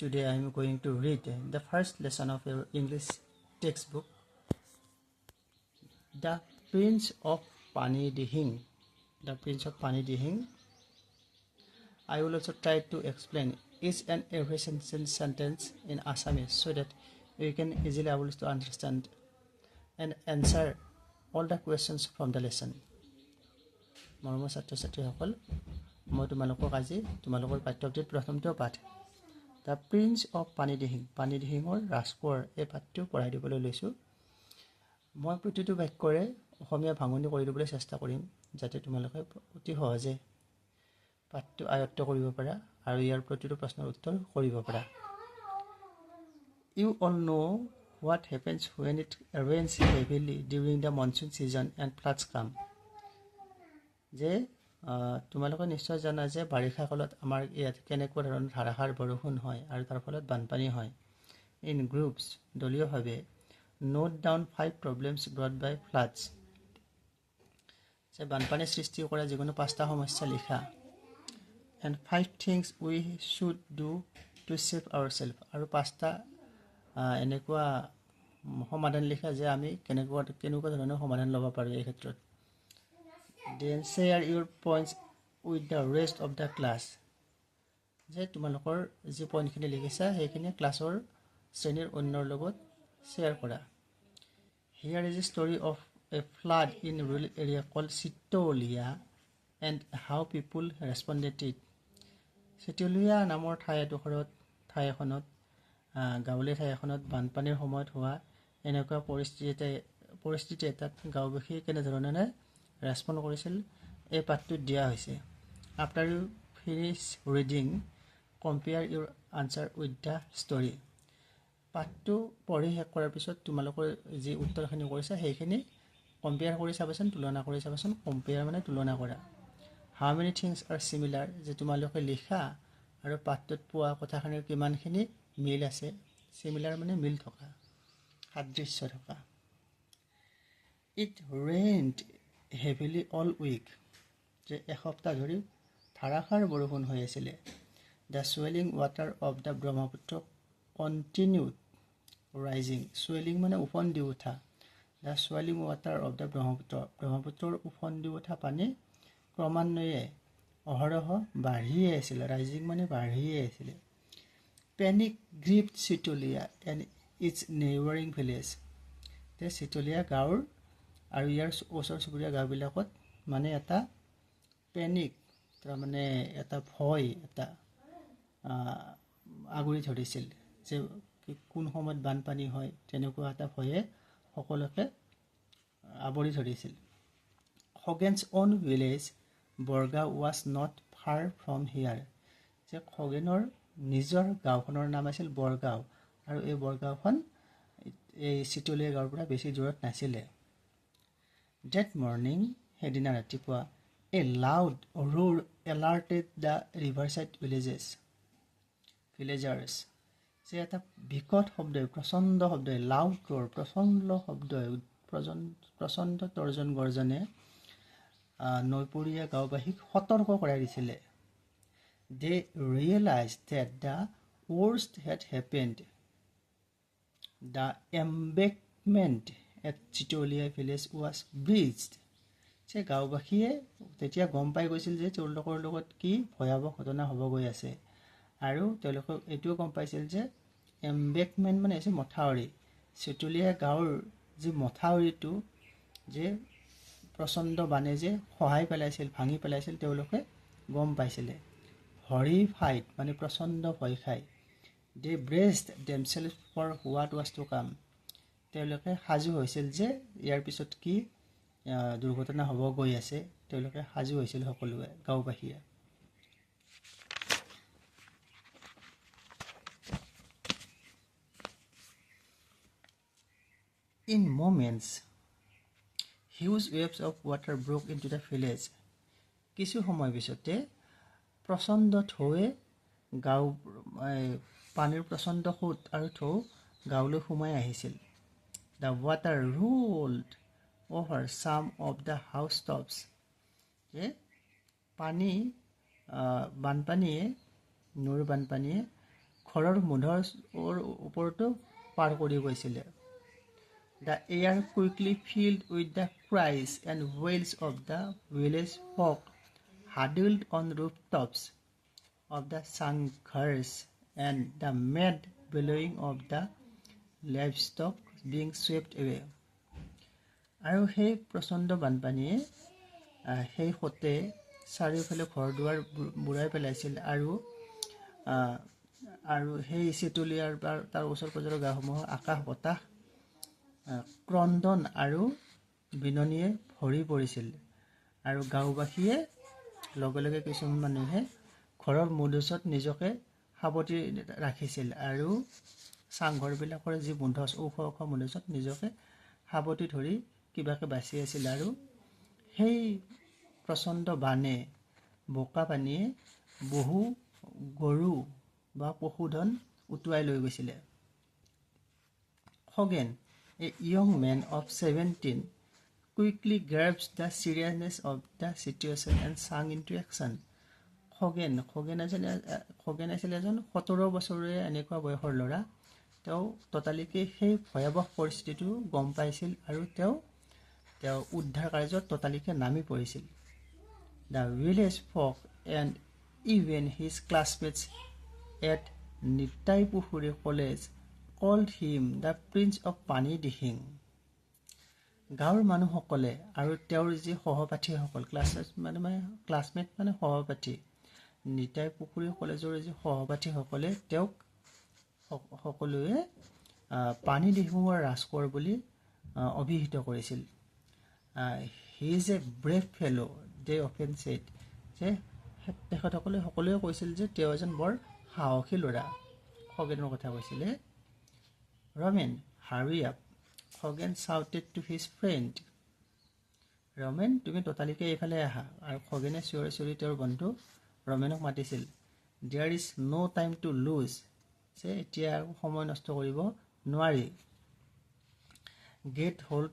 Today I am going to read the first lesson of your English textbook, The Prince of PANIDIHING. The Prince of PANIDIHINg. I will also try to explain each and every sentence in Assamese so that you can easily able to understand and answer all the questions from the lesson. মৰমৰ ছাত্ৰ ছাত্ৰীসকল, মই তোমালোকক আজি তোমালোকৰ পাঠ্যপুথিৰ প্ৰথমটো পাঠ দ্য প্ৰিন্স অফ পানিদিহিং, পানিদিহিঙৰ ৰাজকোঁৱৰ এই পাঠটো পঢ়াই দিবলৈ লৈছোঁ। মই প্ৰতিটো বাক্যৰে অসমীয়া ভাঙনি কৰি দিবলৈ চেষ্টা কৰিম যাতে তোমালোকে অতি সহজে পাঠটো আয়ত্ত কৰিব পাৰা আৰু ইয়াৰ প্ৰতিটো প্ৰশ্নৰ উত্তৰ কৰিব পাৰা। You all know what happens when it rains heavily during the monsoon season and floods come. যে তোমালোকে নিশ্চয় জানা যে বাৰিষা কালত আমাৰ ইয়াত কেনেকুৱা ধৰণৰ ধাৰাসাৰ বৰষুণ হয় আৰু তাৰ ফলত বানপানী হয়। ইন গ্ৰুপছ, দলীয়ভাৱে note down 5 problems brought by floods, যে বানপানী সৃষ্টি কৰা যিকোনো 5টা সমস্যা লিখা। And 5 things we should do to save our self, আৰু 5টা এনেকুৱা সমাধান লিখা যে আমি কেনেকুৱা ধৰণৰ সমাধান ল'ব পাৰোঁ এই ক্ষেত্ৰত। Then share your points with the rest of the class, যে তোমালোকৰ যি পইণ্টখিনি লিখিছা সেইখিনি ক্লাছৰ শ্ৰেণীৰ অন্যৰ লগত শ্বেয়াৰ কৰা। Here is a story of a flood in a rural area called Sitolia and how people responded to it. Sitolia নামৰ ঠাই এখনত গাঁৱলীয়া ঠাই এখনত বানপানীৰ সময়ত হোৱা এনেকুৱা পৰিস্থিতি এটাত গাঁওবাসীয়ে কেনেধৰণে ৰেছপণ্ড কৰিছিল এই পাঠটোত দিয়া হৈছে। After you finish reading, compare your answer with the story. পাঠটো পঢ়ি শেষ কৰাৰ পিছত তোমালোকৰ যি উত্তৰখিনি কৰিছা সেইখিনি কম্পেয়াৰ কৰি চাবাচোন, তুলনা কৰি চাবাচোন। কম্পেয়াৰ মানে তুলনা কৰা। হাউ মেনি থিংছ আৰ চিমিলাৰ, যে তোমালোকে লিখা আৰু পাঠটোত পোৱা কথাখিনিৰ কিমানখিনি মিল আছে। চিমিলাৰ মানে মিল থকা, সাদৃশ্য থকা। ইট ৰেইনড হেভিলি অল উইক, যে এসপ্তাহ ধৰি ধাৰাসাৰ বৰষুণ হৈ আছিলে। The swelling water of the Brahmaputra continued rising, swelling মানে উফন্দি উঠা। The swelling water of the ব্ৰহ্মপুত্ৰৰ উফন্দি উঠা পানী ক্ৰমান্বয়ে অহৰহ বাঢ়িয়ে আছিলে। ৰাইজিং মানে বাঢ়িয়ে আছিলে। Panic গ্ৰিপড চিটলিয়া and it's neighbouring village, যে চিটলিয়া গাঁৱৰ আৰু ইয়াৰ ওচৰ চুবুৰীয়া গাঁওবিলাকত মানে এটা পেনিক, তাৰমানে এটা ভয় এটা আগুৰি ধৰিছিল যে কোন সময়ত বানপানী হয়, তেনেকুৱা এটা ভয়ে সকলোকে আৱৰি ধৰিছিল। Khagen's own village Borgaon was not far from here, যে খগেনৰ নিজৰ গাঁওখনৰ নাম আছিল বৰগাঁও আৰু এই বৰগাঁওখন এই চিটলীয়া গাঁৱৰ পৰা বেছি দূৰত নাছিলে। ডেট মৰ্ণিং, সেইদিনা ৰাতিপুৱা, a loud roar alerted the riverside villagers, যে এটা বিকট শব্দই, প্ৰচণ্ড শব্দই, লাউড ৰোৰ, প্ৰচণ্ড শব্দই, প্ৰচণ্ড তৰ্জন গৰ্জনে নৈপৰীয়া গাঁওবাসীক সতৰ্ক কৰাই দিছিলে। They realise that the worst had happened, the embankment at Chitalia village was breached, যে গাঁওবাসীয়ে তেতিয়া গম পাই গৈছিল যে তেওঁলোকৰ লগত কি ভয়াৱহ ঘটনা হ'ব গৈ আছে। আৰু তেওঁলোকে এইটোও গম পাইছিল যে এম্বেকমেণ্ট মানে হৈছে মথাউৰি। চিটলীয়া গাঁৱৰ যি মথাউৰিটো যে প্ৰচণ্ড বানে যে খহাই পেলাইছিল, ভাঙি পেলাইছিল, তেওঁলোকে গম পাইছিলে। হৰিফাইড মানে প্ৰচণ্ড ভয় খায়। They braced themselves for what was to come, তেওঁলোকে সাজু হৈছিল যে ইয়াৰ পিছত কি দুৰ্ঘটনা হ'ব গৈ আছে, তেওঁলোকে সাজু হৈছিল সকলোৱে, গাঁওবাসীয়ে। In moments, huge waves of water broke into the village, কিছু সময় পিছতে প্ৰচণ্ড ঢৌৱে পানীৰ প্ৰচণ্ড সোঁত আৰু ঢৌ গাঁৱলৈ সোমাই আহিছিল। দ্য ৱাটাৰ ৰোল্ড অভাৰ চাম অফ দ্য হাউচ টপছ, যে বানপানীয়ে নৈৰ বানপানীয়ে ঘৰৰ মুধৰ ওপৰতো পাৰ কৰি গৈছিলে। The air quickly filled with the cries and wails of the village folk huddled on rooftops of the sanghars and the mad bellowing of the livestock being swept away. আৰু সেই প্ৰচণ্ড বানপানীয়ে সেই সতে চাৰিওফালে ঘৰ দুৱাৰ বুৰাই পেলাইছিল আৰু সেই চিতলীয়াৰ তাৰ ওচৰ পাজৰৰ গাঁওসমূহৰ আকাশ বতাহ ক্ৰন্দন আৰু বিননিয়ে ভৰি পৰিছিল। আৰু গাঁওবাসীয়ে লগে লগে কিছুমান মানুহে ঘৰৰ মুধচত নিজকে সাৱটি ৰাখিছিল আৰু চাংঘৰবিলাকৰ যি মুধচ ওখ ওখ মুধচত নিজকে সাৱটি ধৰি কিবাকে বাচি আছিল। আৰু সেই প্ৰচণ্ড বানে বোকা পানীয়ে বহু গৰু বা পশুধন উটুৱাই লৈ গৈছিলে। Khagen, a young man of 17, quickly grasped the seriousness of the situation and sang into action. Khagen আছিল এজন 17 বছৰীয়া এনেকুৱা বয়সৰ ল'ৰা। তেওঁ ততালিকে সেই ভয়াৱহ পৰিস্থিতিটো গম পাইছিল আৰু তেওঁ উদ্ধাৰ কাৰ্যত ততালিকে নামি পৰিছিল। The village folk and even his classmates at Nitaipukhuri College called him the Prince of PANIDIHING. গাঁৱৰ মানুহসকলে আৰু তেওঁৰ যি সহপাঠীসকল ক্লাছমেট মানে সহপাঠী নিতাইপুখুৰী কলেজৰ যি সহপাঠীসকলে তেওঁক সকলোৱে পানীদিহিঙৰ ৰাজকোঁৱৰ বুলি অভিহিত কৰিছিল। He is a brave fellow, they often said, যে তেখেতসকলে সকলোৱে কৈছিল যে তেওঁ এজন বৰ সাহসী ল'ৰা। খগেনৰ কথা কৈছিলে। ৰমেন, হাৰি up, Khagen shouted to his friend. Ramen, তুমি ততালিকে এইফালে আহা। আৰু খগেনে চিঞৰি চিঞৰি তেওঁৰ বন্ধু ৰমেনক মাতিছিল। There is no time to lose, যে এতিয়া সময় নষ্ট কৰিব নোৱাৰি। Get hold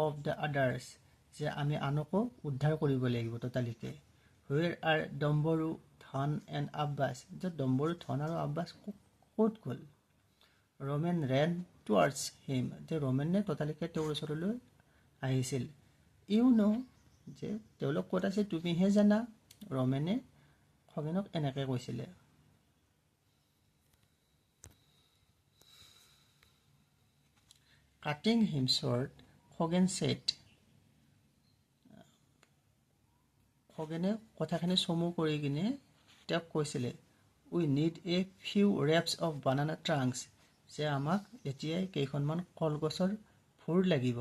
of the others, যে আমি আনকো উদ্ধাৰ কৰিব লাগিব ততালিকে। Where are ডম্বৰু, ধন and আব্বাস, যে ডম্বৰু, ধন আৰু আব্বাস ক'ত গ'ল? ৰমেন ran towards him, যে ৰমেনে ততালিকে তেওঁৰ ওচৰলৈ আহিছিল। You know, যে তেওঁলোক ক'ত আছে তুমিহে জানা, ৰমেনে খগেনক এনেকৈ কৈছিলে। Cutting him short, Khagen said, খগেনে কথাখিনি চমু কৰি কিনে তেওঁক কৈছিলে, We need a few wraps of banana trunks, যে আমাক এতিয়াই কেইখনমান কলগছৰ ভুৰ লাগিব।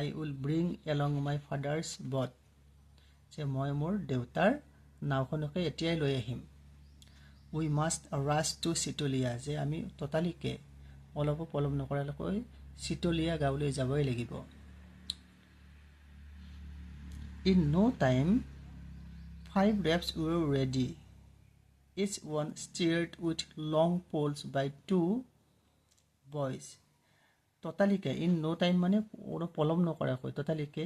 I will bring along my father's boat, যে মই মোৰ দেউতাৰ নাওখনকে এতিয়াই লৈ আহিম। We must rush to চিতলীয়া, যে আমি ততালিকে অলপো পলম নকৰাকৈ চিতলীয়া গাঁৱলৈ যাবই লাগিব। In no time, 5 rafts were ready, each one steered with long poles by 2 boys. ততালিকে ইন no time মানে পলম নকৰাকৈ ততালিকে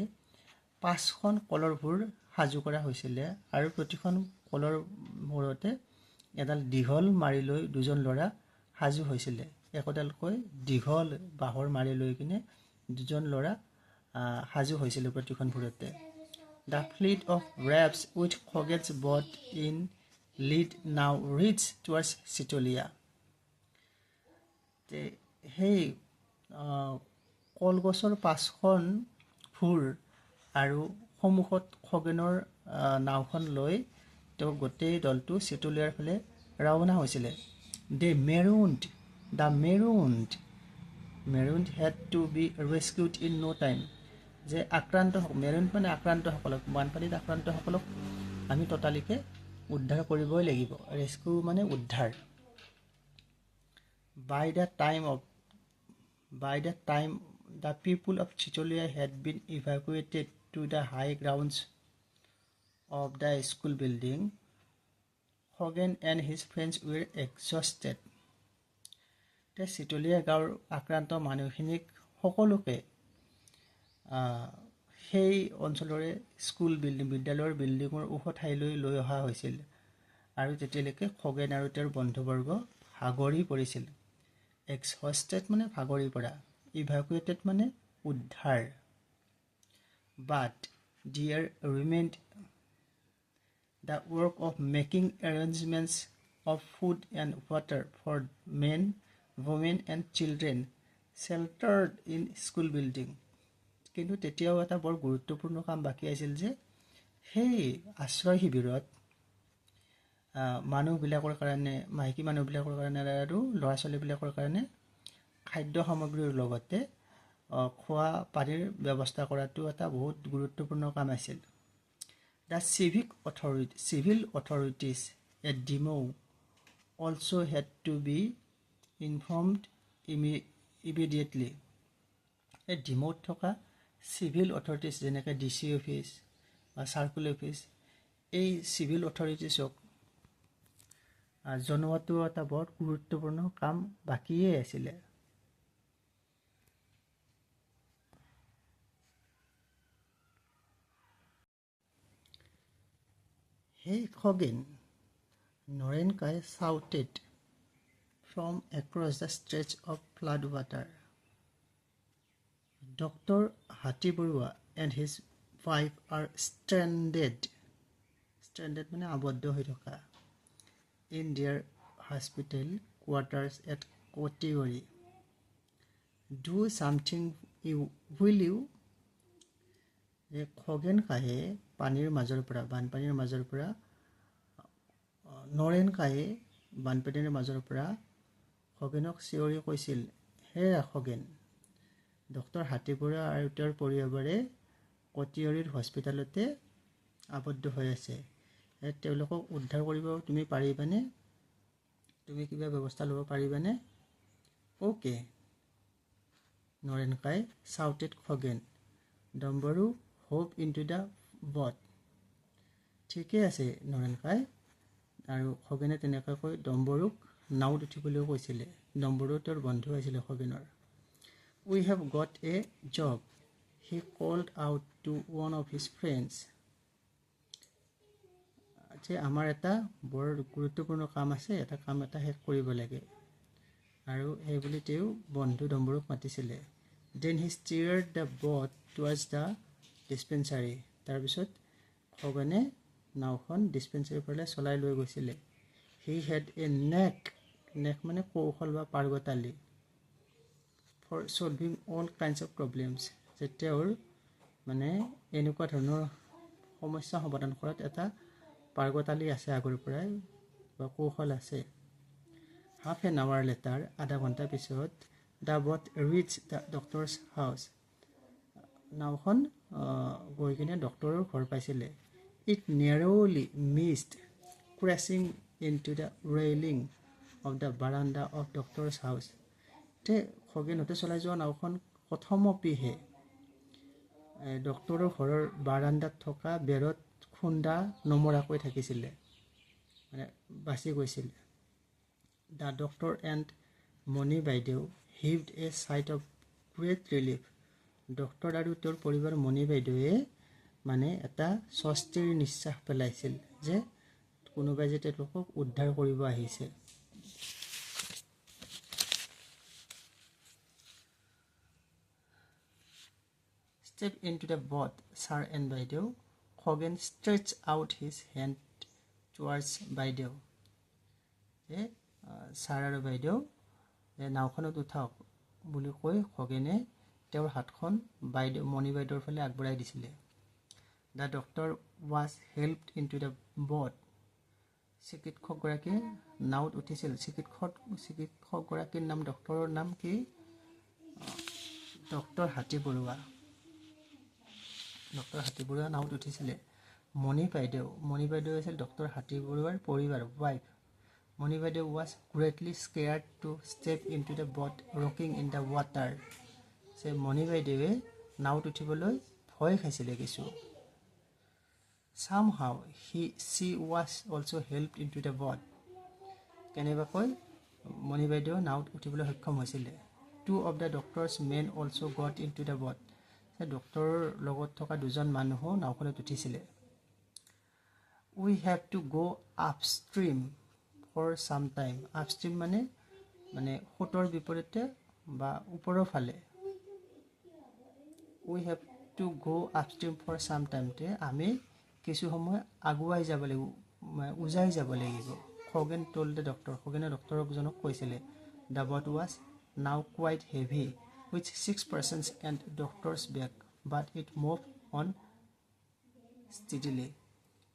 5খন কলৰ ভুৰ সাজু কৰা হৈছিলে আৰু প্ৰতিখন কলৰ মূৰতে এডাল দীঘল মাৰি লৈ দুজন ল'ৰা সাজু হৈছিলে। একোডালকৈ দীঘল বাঁহৰ মাৰি লৈ কিনে দুজন ল'ৰা সাজু হৈছিলে প্ৰতিখন ভুৰতে। The fleet of rafts with Khogen's boat in lead now reached towards চিতলীয়া। সেই কলগছৰ 5খন ভুৰ আৰু সন্মুখত খগেনৰ নাওখন লৈ তেওঁ গোটেই দলটো চিতলীয়াৰ ফালে ৰাওনা হৈছিলে। The marooned had to be rescued in no time, যে মেৰুণ্ড মানে আক্ৰান্তসকলক, বানপানীত আক্ৰান্তসকলক আমি ততালিকে উদ্ধাৰ কৰিবই লাগিব। ৰেস্কিউ মানে উদ্ধাৰ। By the time the people of Chitolia had been evacuated to the high grounds of the school building, Khogen and his friends were exhausted. চিতলীয়া গাঁৱৰ আক্ৰান্ত মানুহখিনিক সকলোকে সেই অঞ্চলৰে বিদ্যালয়ৰ বিল্ডিঙৰ ওখ ঠাইলৈ লৈ অহা হৈছিল আৰু তেতিয়ালৈকে খগেন আৰু তেওঁৰ বন্ধুবৰ্গ ভাগৰি পৰিছিল। Exhausted মানে ভাগৰি পৰা, evacuated মানে উদ্ধাৰ। But there remained the work of making arrangements of food and water for men, women and children sheltered in school building. কিন্তু তেতিয়াও এটা বৰ গুৰুত্বপূৰ্ণ কাম বাকী আছিল যে সেই আশ্ৰয় শিবিৰত মানুহবিলাকৰ কাৰণে, মাইকী মানুহবিলাকৰ কাৰণে আৰু ল'ৰা ছোৱালীবিলাকৰ কাৰণে খাদ্য সামগ্ৰীৰ লগতে খোৱা পানীৰ ব্যৱস্থা কৰাটো এটা বহুত গুৰুত্বপূৰ্ণ কাম আছিল। The civil authorities at Demo also had to be informed immediately. এই ডিমোত থকা চিভিল অথৰিটিছ যেনেকৈ DC অফিচ বা চাৰ্কুল অফিচ, এই চিভিল অথৰিটিছক জনোৱাটো এটা বৰ গুৰুত্বপূৰ্ণ কাম বাকীয়ে আছিলে। Hey Khogin, Norenkai shouted from across the stretch of floodwater. Dr. Hatiburua and his wife are stranded মানে আবদ্ধ হৈ থকা, in their hospital quarters at Kotiori. Do something, will you? Khagen কায়ে পানীৰ মাজৰ পৰা, বানপানীৰ মাজৰ পৰা, নৰেন কায়ে বানপানীৰ মাজৰ পৰা খগেনক চিঞৰি কৈছিল, হে খগেন। ডক্টৰ হাতীবৰুৱা আৰু তেওঁৰ পৰিবাৰে কটিয়ৰীৰ হস্পিটেলতে আবদ্ধ হৈ আছে। তেওঁলোকক উদ্ধাৰ কৰিব তুমি পাৰিবানে? তুমি কিবা ব্যৱস্থা ল'ব পাৰিবানে? অ'কে, নৰেন কাই shouted Khagen. Dambaru hope into the বট। ঠিকে আছে নৰেন কাই। আৰু খগেনে তেনেকৈ কৈ ডম্বৰুক নাওত উঠিবলৈও কৈছিলে। ডম্বৰু তেওঁৰ বন্ধু আছিলে খগেনৰ। We have got a job, he called out to one of his friends. যে আমাৰ এটা বৰ গুৰুত্বপূৰ্ণ কাম আছে, এটা কাম এটা শেষ কৰিব লাগে। আৰু সেই বুলি তেওঁ বন্ধু ডম্বৰুক মাতিছিলে। Then he steered the boat towards the dispensary. তাৰপিছত খগেনে নাওখন ডিছপেঞ্চাৰীৰ ফালে চলাই লৈ গৈছিলে। He had a knack মানে কৌশল বা পাৰ্গতালী, for solving all kinds of problems. যে তেওঁৰ মানে এনেকুৱা ধৰণৰ সমস্যা সমাধান কৰাত এটা পাৰ্গতালী আছে আগৰ পৰাই, বা কৌশল আছে। Half an hour later, আধা ঘণ্টা পিছত, the boat reached the doctor's house. নাওখন গৈ কিনে ডক্টৰৰ ঘৰ পাইছিলে। It narrowly missed crashing into the railing of the veranda of doctor's house. তে খগেনহঁতে চলাই যোৱা নাওখন কথমপিহে ডক্টৰৰ ঘৰৰ বাৰান্দাত থকা বেৰত খুন্দা নমৰাকৈ থাকিছিলে, মানে বাচি গৈছিলে। The doctor and মণি বাইদেউ heaved a sigh of great relief. Doctor আৰু তেওঁৰ পৰিবাৰ মণি বাইদেৱে মানে এটা স্বস্তিৰ নিশ্বাস পেলাইছিল যে কোনোবাই যে তেওঁলোকক উদ্ধাৰ কৰিব আহিছে। Step into the boat, sir and বাইদেউ. Khagen stretched out his hand towards বাইদেউ। ছাৰ আৰু বাইদেউ নাওখনত উঠাওক বুলি কৈ খগেনে তেওঁৰ হাতখন মণি বাইদেউৰ ফালে আগবঢ়াই দিছিলে। The doctor was helped into the boat. চিকিৎসকগৰাকীয়ে নাওত উঠিছিল। চিকিৎসকগৰাকীৰ নাম, ডক্টৰৰ নাম কি? ডক্টৰ হাতীবৰুৱা। ডক্টৰ হাতীবৰুৱা নাওত উঠিছিলে। মণি বাইদেউ আছিল ডক্টৰ হাতীবৰুৱাৰ পৰিবাৰ, ৱাইফ। মণি বাইদেউ was greatly scared to step into the boat rocking in the water. মণি বাইদেৱে নাওত উঠিবলৈ ভয় খাইছিলে কিছু। Somehow she was also helped into the boat. কেনেবাকৈ মণি বাইদেউ নাওত উঠিবলৈ সক্ষম হৈছিলে। Two of the doctor's men also got into the boat. ডক্টৰৰ লগত থকা দুজন মানুহো নাওখনত উঠিছিলে। We have to go upstream, for some time. Upstream মানে সোঁতৰ বিপৰীতে বা ওপৰৰ ফালে. We have to go upstream for some time. আমি কিছু সময় আগুৱাই যাব লাগিব, উজাই যাব লাগিব. Hogan told the doctor. Hoganে ডক্টৰজনক কৈছিলে. The boat was now quite heavy with 6 persons and doctor's bag, but it moved on steadily.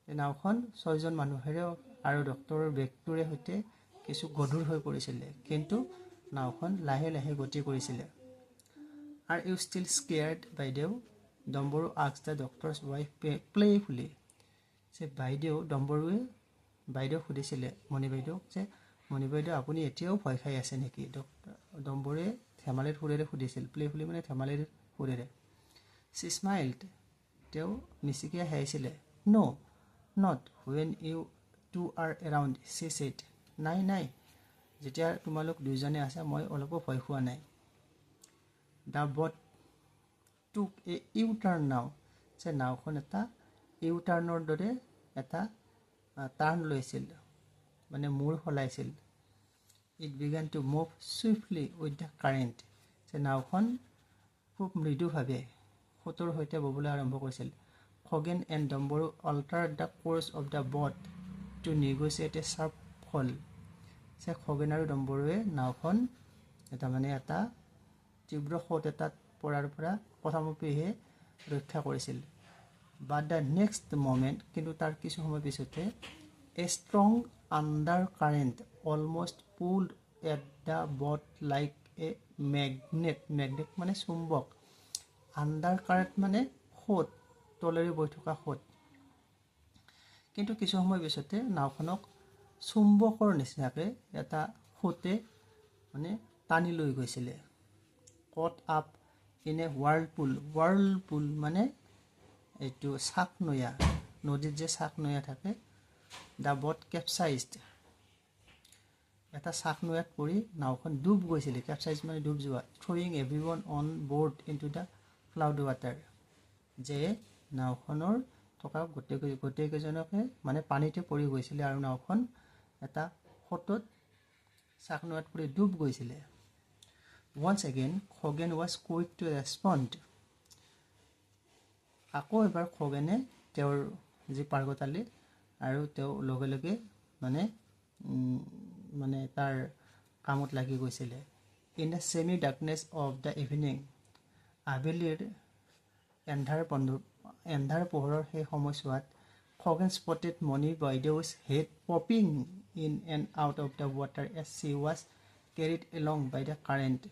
নাওখন 6 জন মানুহেৰে আৰু ডক্টৰৰ বেগটোৰে সৈতে কিছু গধুৰ হৈ পৰিছিলে, কিন্তু নাওখন লাহে লাহে গতি কৰিছিলে. Are you still scared, বাইদেউ? ডম্বৰু asked the doctor's wife playfully. যে বাইদেউ সুধিছিলে মণি বাইদেউক যে মণি বাইদেউ আপুনি এতিয়াও ভয় খাই আছে নেকি? ডম্বৰুৱে ধেমালিৰ সুৰেৰে সুধিছিল. প্লেফুলি মানে ধেমালিৰ সুৰেৰে. She smiled. তেওঁ মিচিকিয়াই হাঁহিছিলে. No, not when you two are around, she said. নাই যেতিয়া তোমালোক দুইজনে আছা মই অলপো ভয় খোৱা নাই. The boat took a U-turn now. যে নাওখন এটা ইউ-টাৰ্ণৰ দৰে এটা টাৰ্ণ লৈছিল, মানে মূৰ সলাইছিল. It began to move swiftly with the current. যে নাওখন খুব মৃদুভাৱে সোঁতৰ সৈতে ববলৈ আৰম্ভ কৰিছিল. Hogan and Domboro altered the course of the boat to negotiate a sharp fall. যে Hogan আৰু ডম্বৰুৱে নাওখন এটা তীব্ৰ সোঁত এটাত পৰাৰ পৰা প্ৰথমে ৰক্ষা কৰিছিল. But the next moment, কিন্তু তাৰ কিছু সময় পিছতে a strong undercurrent almost pulled at the boat like a magnet. Magnet মানে চুম্বক. Undercurrent মানে সোঁত, তলেৰে বৈ থকা সোঁত. কিন্তু কিছু সময় পিছতে নাওখনক চুম্বকৰ নিচিনাকৈ এটা সোঁতে মানে টানি লৈ গৈছিলে. Caught up in a whirlpool. Whirlpool মানে এইটো চাকনৈয়া, নদীত যে চাকনৈয়া থাকে. The boat capsized. এটা চাকনৈয়াত পৰি নাওখন ডুব গৈছিলে. capsize মানে ডুব যোৱা. Throwing everyone on board into the flood water. যে নাওখনৰ থকা গোটেইকেইজনকে মানে পানীতে পৰি গৈছিলে আৰু নাওখন এটা সোঁতত চাকনৈয়াত পৰি ডুব গৈছিলে. Once again, Hogan was quick to respond. আকৌ এবাৰ Hoganে তেওঁৰ যি পাৰ্গতালী আৰু তেওঁ লগে লগে মানে তাৰ কামত লাগি গৈছিলে. In the semi darkness of the evening, আবেলিৰ এন্ধাৰ পোহৰৰ সেই সময়ছোৱাত Hogan spotted Moni Baidew's head popping in and out of the water as she was carried along by the current.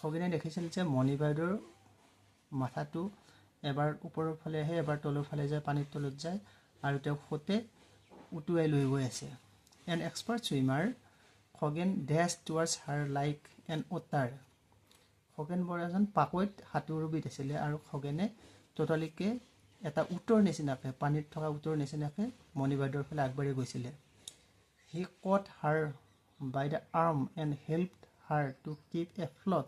Hoganে দেখিছিল যে মণি বাইদেউৰ মাথাটো এবাৰ ওপৰৰ ফালে আহে, এবাৰ তলৰ ফালে যায়, পানীৰ তলত যায় আৰু তেওঁক সোঁতে উটুৱাই লৈ গৈ আছে. An expert swimmer, Hogan dashed towards her like an otter. Hogan বৰ এজন পাকৈত সাঁতোৰবিদ আছিলে আৰু Hoganে ততালিকে এটা উটৰ নিচিনাকৈ, পানীত থকা উটৰ নিচিনাকৈ মণি বাইদেউৰ ফালে আগবাঢ়ি গৈছিলে. He caught her by the arm and helped her to keep afloat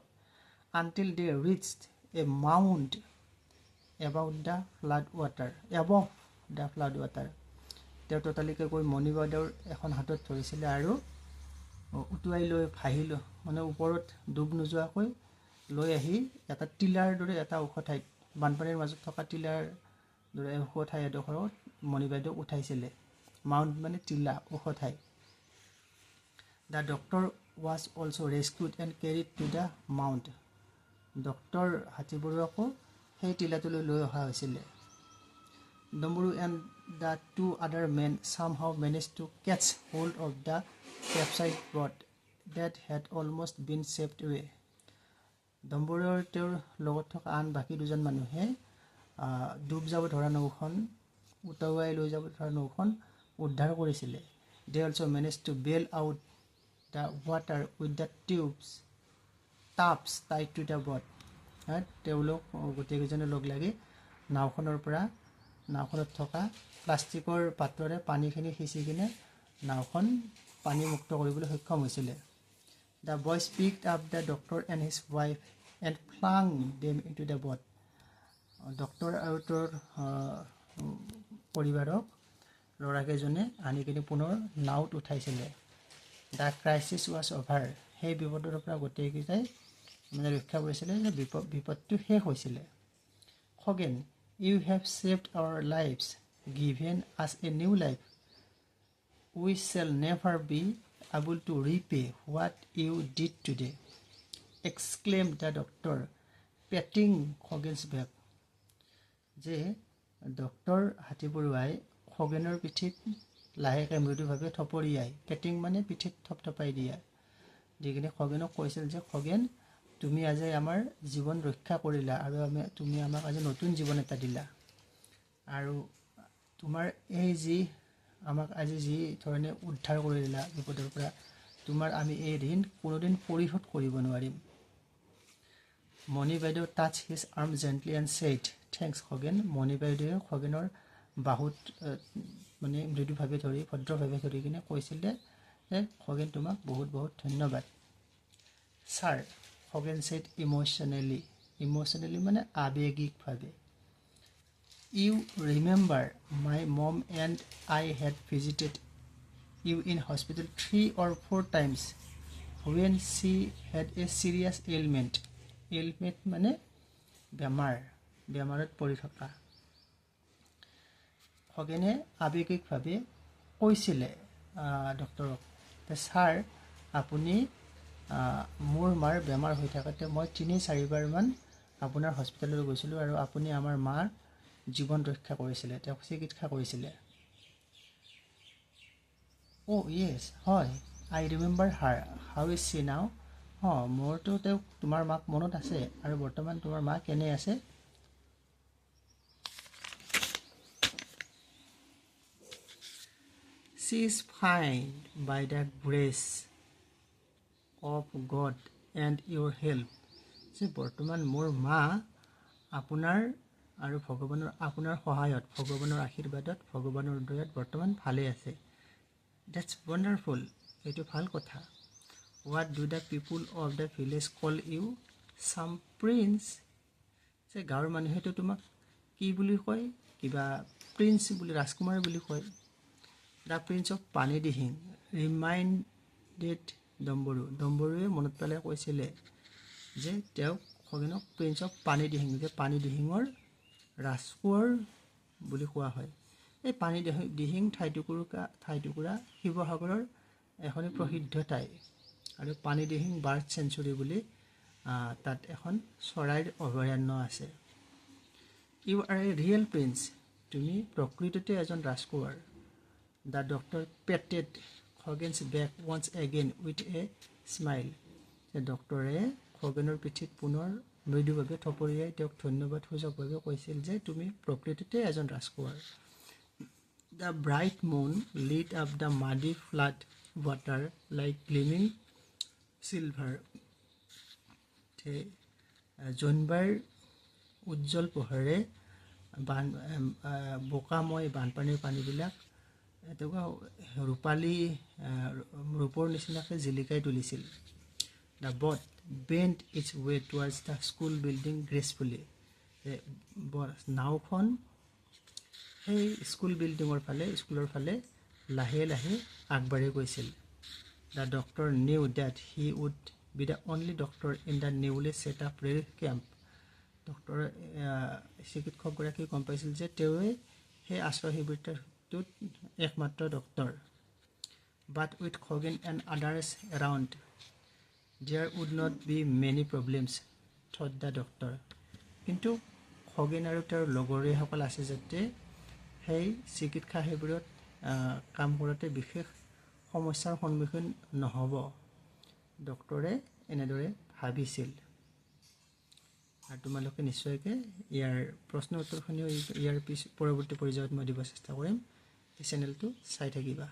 until they reached a mound above the flood water. তেওঁ ততালিকে গৈ মণি বাইদেউৰ এখন হাতত ধৰিছিলে আৰু উটুৱাই লৈ ভাহিল, মানে ওপৰত ডুব নোযোৱাকৈ লৈ আহি এটা টিলাৰ দৰে এটা ওখ ঠাইত, বানপানীৰ মাজত থকা টিলাৰ দৰে ওখ ঠাই এডোখৰত মণি বাইদেউক উঠাইছিলে. মাউণ্ট মানে টিলা, ওখ ঠাই. The doctor was also rescued and carried to the mount. Doctor হাতীবোৰকো সেই টিলাটোলৈ লৈ অহা হৈছিলে. Domburu and the 2 other men somehow managed to catch hold of the capsized boat that had almost been swept away. Domburu আৰু তেওঁৰ লগত থকা আন বাকী 2জন মানুহে ডুব যাব ধৰা নৌখন, উটুৱাই লৈ যাব ধৰা নৌখন উদ্ধাৰ কৰিছিলে. They also managed to bail out the water with the tubes tied to the boat. তেওঁলোক গোটেইকেইজনে লগ লাগি নাওখনত থকা প্লাষ্টিকৰ পাত্ৰৰে পানীখিনি সিঁচি কিনে নাওখন পানীমুক্ত কৰিবলৈ সক্ষম হৈছিলে. The boys picked up the doctor and his wife and flung them into the boat. Doctor আৰু তেওঁৰ পৰিবাৰক ল'ৰাকেইজনে আনি কিনে পুনৰ নাওত উঠাইছিলে। দ্য ক্ৰাইচিছ ৱাজ অভাৰ, সেই বিপদৰ পৰা গোটেইকেইটাই মানে ৰক্ষা পৰিছিলে, যে বিপদটো শেষ হৈছিলে। Khagen, you have saved our lives, given us a new life, we shall never be able to repay what you did today, exclaim the doctor patting Khagen's back. যে ডক্টৰ হাতীবৰুৱাই খগেনৰ পিঠিত লাহেকৈ মৃদুভাৱে থপৰিয়াই, পেটিং মানে পিঠিত থপথপাই দিয়া, দি কিনে খগেনক কৈছিল যে খগেন, তুমি আজি আমাৰ জীৱন ৰক্ষা কৰিলা আৰু তুমি আমাক আজি নতুন জীৱন এটা দিলা, আৰু তোমাৰ এই যি আমাক আজি যি ধৰণে উদ্ধাৰ কৰি দিলা বিপদৰ পৰা, তোমাৰ আমি এই ঋণ কোনোদিন পৰিশোধ কৰিব নোৱাৰিম। Moni Baideu touch his arm gently and said thanks Khagen. Moni বাইদেৱে খগেনৰ বাহুত মানে মৃদুভাৱে ধৰি ভদ্ৰভাৱে ধৰি কিনে কৈছিলে যে খগেন তোমাক বহুত বহুত ধন্যবাদ। ছাৰ, খগেন ছেইড ইম'চনেলি মানে আৱেগিকভাৱে। You remember my mom and I had visited you in hospital 3 or 4 times when she had a serious ailment মানে বেমাৰত পৰি থকা। খগেনে আৱেগিকভাৱে কৈছিলে ডক্টৰক যে ছাৰ, আপুনি মোৰ মাৰ বেমাৰ হৈ থাকোঁতে মই 3-4 বাৰমান আপোনাৰ হস্পিটেললৈ গৈছিলোঁ আৰু আপুনি আমাৰ মাৰ জীৱন ৰক্ষা কৰিছিলে, তেওঁক চিকিৎসা কৰিছিলে। অ' য়েছ, হয়, আই ৰিমেম্বাৰ হাৰ, হাউ ইজ শ্বি নাও। মোৰতো তোমাৰ মাক মনত আছে, আৰু বৰ্তমান তোমাৰ মা কেনে আছে? She is fine by the grace of God and your help. যে বৰ্তমান মোৰ মা আপোনাৰ আৰু আপোনাৰ সহায়ত, ভগৱানৰ আশীৰ্বাদত, ভগৱানৰ দয়াত বৰ্তমান ভালে আছে। That's wonderful, এইটো ভাল কথা। What do the people of the village call you? Some prince. যে গাঁৱৰ মানুহেতো তোমাক কি বুলি কয়? কিবা প্ৰিন্স বুলি, ৰাজকুমাৰ বুলি কয়। দ্য প্ৰিন্স অফ পানীদিহিং ৰিমাইণ্ডেড ডম্বৰুৱে মনত পেলাই কৈছিলে যে তেওঁক খগেনক প্ৰিন্স অফ পানীদিহিং, যে পানীদিহিঙৰ ৰাজকোঁৱৰ বুলি কোৱা হয়। এই পানীদিহিং ঠাইটুকুৰা শিৱসাগৰৰ এখনি প্ৰসিদ্ধ ঠাই, আৰু পানীদিহিং বাৰ্ড চেঞ্চুৰী বুলি তাত এখন চৰাইৰ অভয়াৰণ্য আছে। You are a real prince, তুমি প্ৰকৃততে এজন ৰাজকুঁৱৰ। The doctor patted Khagen's back once again with a smile. ডক্টৰে খগেনৰ পিঠিত পুনৰ মৃদুভাৱে থপৰিয়াই তেওঁক ধন্যবাদ সূচকভাৱে কৈছিল যে তুমি প্ৰকৃততে এজন ৰাজকুঁৱৰ। The bright moon lit up the muddy flood water like gleaming silver. জোনবাইৰ উজ্জ্বল পোহৰে বোকাময় বানপানীৰ পানীবিলাক এটুকুৰা ৰূপৰ নিচিনাকৈ জিলিকাই তুলিছিল। The boat bend its way towards the school building gracefully. নাওখন সেই স্কুলৰ ফালে লাহে লাহে আগবাঢ়ি গৈছিল। The doctor knew that he would be the only doctor in the newly set up relief camp. ডক্টৰে চিকিৎসকগৰাকীয়ে গম পাইছিল যে তেওঁৱে সেই আশ্ৰয় শিবিৰটোত একমাত্ৰ doctor. But with Khagen and others around there would not be many problems thought the doctor. কিন্তু খগেন আৰু তেওঁৰ লগৰীয়াসকল আছে যাতে সেই চিকিৎসা শিবিৰত কাম কৰোঁতে বিশেষ সমস্যাৰ সন্মুখীন নহ'ব, ডক্টৰে এনেদৰে ভাবিছিল। আৰু তোমালোকে নিশ্চয়কৈ ইয়াৰ প্ৰশ্ন উত্তৰখিনিও ইয়াৰ পৰৱৰ্তী পৰ্যায়ত মই দিব চেষ্টা কৰিম। এই চেনেলটো চাই থাকিবা।